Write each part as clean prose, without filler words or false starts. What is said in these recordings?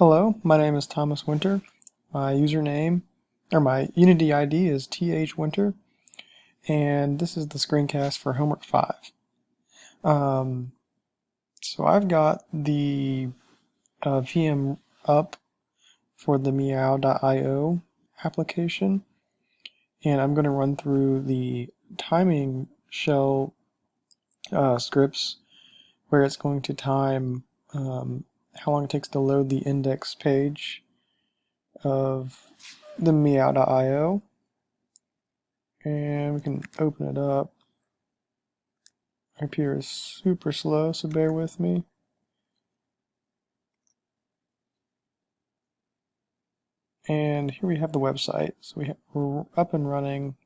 Hello, my name is Thomas Winter. My username, or my Unity ID is thwinter, and this is the screencast for Homework 5. So I've got the VM up for the meow.io application, and I'm going to run through the timing shell scripts where it's going to time how long it takes to load the index page of the meow.io, and we can open it up. My computer is super slow, so bear with me. And here we have the website. So we're up and running,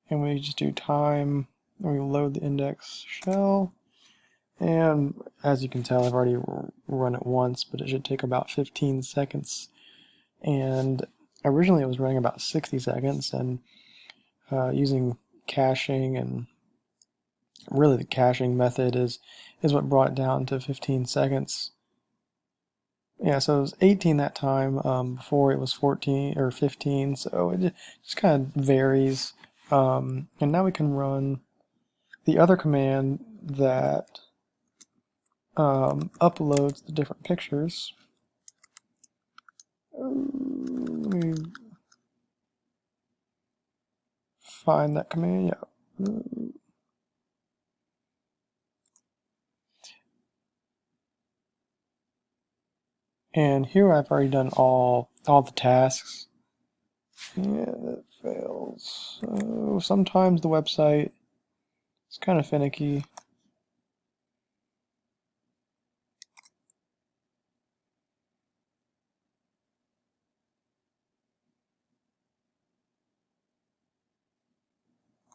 and we just do time, and we load the index shell. And as you can tell, I've already run it once, but it should take about 15 seconds. And originally it was running about 60 seconds, and using caching, and really the caching method is what brought it down to 15 seconds. Yeah, so it was 18 that time. Before it was 14 or 15, so it just kind of varies. And now we can run the other command that uploads the different pictures. Let me find that command. Yeah. And here I've already done all the tasks. Yeah, that fails. So sometimes the website is kind of finicky.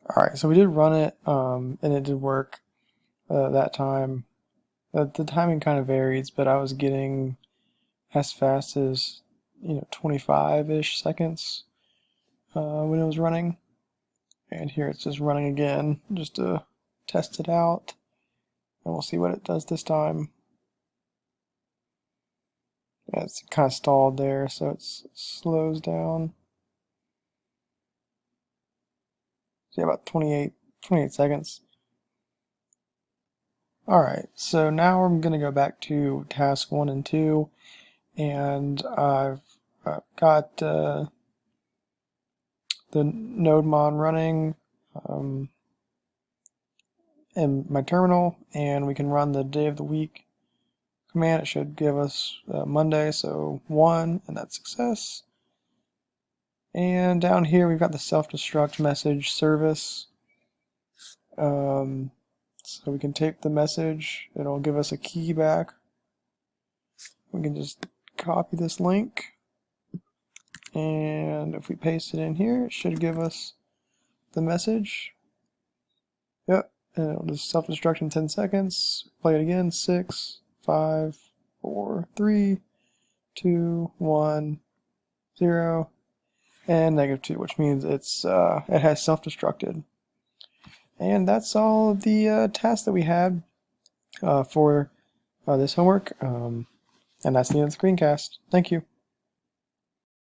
Alright, so we did run it, and it did work that time. The timing kind of varies, but I was getting as fast as 25-ish seconds when it was running. And here it's just running again, just to test it out. And we'll see what it does this time. Yeah, it's kind of stalled there, so it slows down. So yeah, about 28 seconds. Alright, so now I'm going to go back to task 1 and 2, and I've got the nodemon running in my terminal, and we can run the day of the week command. It should give us Monday, so 1, and that's success. And down here we've got the self-destruct message service. So we can tape the message. It'll give us a key back. We can just copy this link, and if we paste it in here, it should give us the message. Yep, and it'll just self-destruct in 10 seconds. Play it again. 6, 5, 4, 3, 2, 1, 0, and -2, which means it has self-destructed. And that's all of the tasks that we had for this homework. And that's the end of the screencast. Thank you.